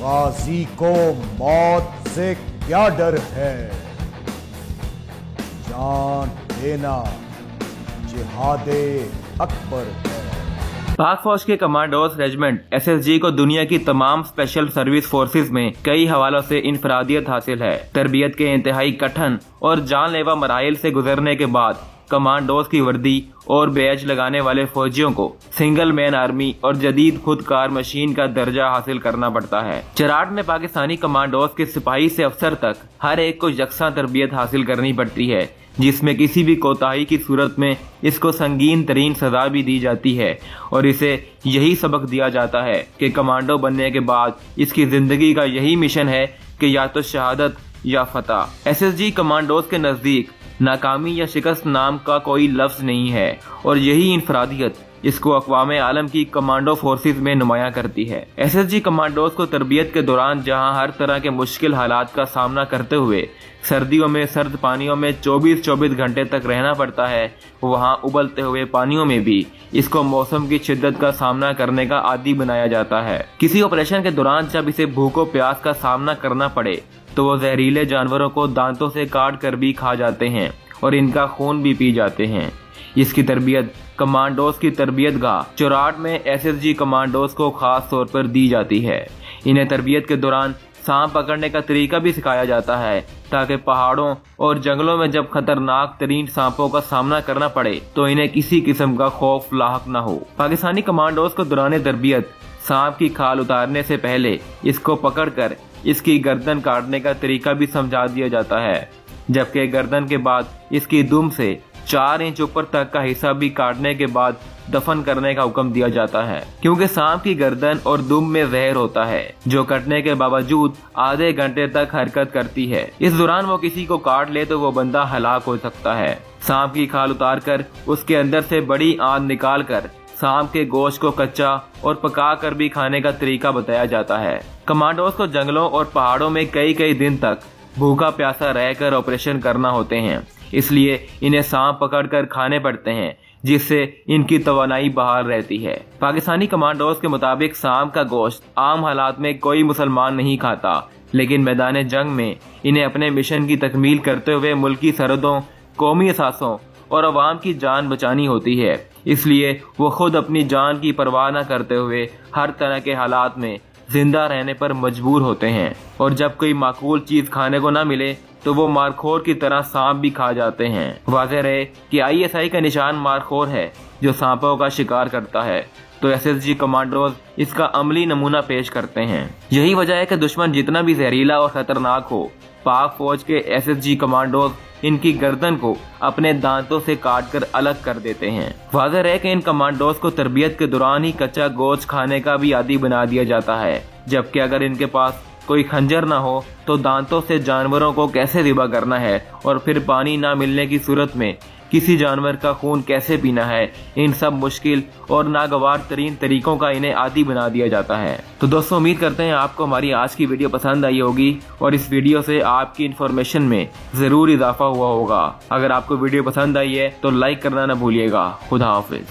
गाजी को मौत से क्या डर है, जान देना जिहादे अकबर है। पाक फौज के कमांडोज रेजिमेंट SSG को दुनिया की तमाम स्पेशल सर्विस फोर्सेस में कई हवालों से इंफरादियत हासिल है। तरबियत के इंतहाई कठिन और जानलेवा मराइल से गुजरने के बाद कमांडोज की वर्दी और बैज लगाने वाले फौजियों को सिंगल मैन आर्मी और जदीद खुदकार मशीन का दर्जा हासिल करना पड़ता है। चराट में पाकिस्तानी कमांडोज के सिपाही से अफसर तक हर एक को यकसा तरबियत हासिल करनी पड़ती है, जिसमें किसी भी कोताही की सूरत में इसको संगीन तरीन सजा भी दी जाती है और इसे यही सबक दिया जाता है कि कमांडो बनने के बाद इसकी जिंदगी का यही मिशन है कि या तो शहादत या फतह। SSG कमांडोज के नजदीक नाकामी या शिकस्त नाम का कोई लफ्ज नहीं है और यही इंफरादियत इसको अक़वाम आलम की कमांडो फोर्सेस में नुमायां करती है। SSG कमांडोज को तरबियत के दौरान जहां हर तरह के मुश्किल हालात का सामना करते हुए सर्दियों में सर्द पानियों में 24-24 घंटे तक रहना पड़ता है, वहां उबलते हुए पानियों में भी इसको मौसम की शिद्दत का सामना करने का आदी बनाया जाता है। किसी ऑपरेशन के दौरान जब इसे भूखों प्यास का सामना करना पड़े तो वो जहरीले जानवरों को दांतों से काट कर भी खा जाते हैं और इनका खून भी पी जाते हैं। इसकी तरबियत कमांडोज की तरबियत गाह चराट में SSG कमांडोज को खास तौर पर दी जाती है। इन्हें तरबियत के दौरान सांप पकड़ने का तरीका भी सिखाया जाता है ताकि पहाड़ों और जंगलों में जब खतरनाक तरीन सांपों का सामना करना पड़े तो इन्हें किसी किस्म का खौफ लाहक न हो। पाकिस्तानी कमांडोज को दौरान तरबियत सांप की खाल उतारने से पहले इसको पकड़कर इसकी गर्दन काटने का तरीका भी समझा दिया जाता है, जबकि गर्दन के बाद इसकी दुम से 4 इंच ऊपर तक का हिस्सा भी काटने के बाद दफन करने का हुक्म दिया जाता है, क्योंकि सांप की गर्दन और दुम में जहर होता है जो कटने के बावजूद आधे घंटे तक हरकत करती है। इस दौरान वो किसी को काट ले तो वो बंदा हलाक हो सकता है। सांप की खाल उतार कर उसके अंदर से बड़ी आंत निकाल कर सांप के गोश्त को कच्चा और पका कर भी खाने का तरीका बताया जाता है। कमांडोज को जंगलों और पहाड़ों में कई दिन तक भूखा प्यासा रहकर ऑपरेशन करना होते हैं, इसलिए इन्हें सांप पकड़कर खाने पड़ते हैं, जिससे इनकी तवानाई बहाल रहती है। पाकिस्तानी कमांडोज के मुताबिक सांप का गोश्त आम हालात में कोई मुसलमान नहीं खाता, लेकिन मैदान जंग में इन्हें अपने मिशन की तकमील करते हुए मुल्की सरहदों, कौमी असासों और अवाम की जान बचानी होती है। इसलिए वो खुद अपनी जान की परवाह न करते हुए हर तरह के हालात में जिंदा रहने पर मजबूर होते हैं और जब कोई माकूल चीज खाने को न मिले तो वो मारखोर की तरह सांप भी खा जाते हैं। वाज़ेह रहे कि ISI का निशान मारखोर है जो सांपों का शिकार करता है, तो SSG कमांडोज इसका अमली नमूना पेश करते हैं। यही वजह है कि दुश्मन जितना भी जहरीला और खतरनाक हो, पाक फौज के SSG कमांडोज इनकी गर्दन को अपने दांतों से काटकर अलग कर देते हैं। वाज़ेह है कि इन कमांडोज को तरबियत के दौरान ही कच्चा गोश्त खाने का भी आदी बना दिया जाता है, जबकि अगर इनके पास कोई खंजर ना हो तो दांतों से जानवरों को कैसे ज़िबा करना है और फिर पानी ना मिलने की सूरत में किसी जानवर का खून कैसे पीना है, इन सब मुश्किल और नागवार तरीन तरीकों का इन्हें आदी बना दिया जाता है। तो दोस्तों, उम्मीद करते हैं आपको हमारी आज की वीडियो पसंद आई होगी और इस वीडियो से आपकी इन्फॉर्मेशन में जरूर इजाफा हुआ होगा। अगर आपको वीडियो पसंद आई है तो लाइक करना ना भूलिएगा। खुदा हाफिज।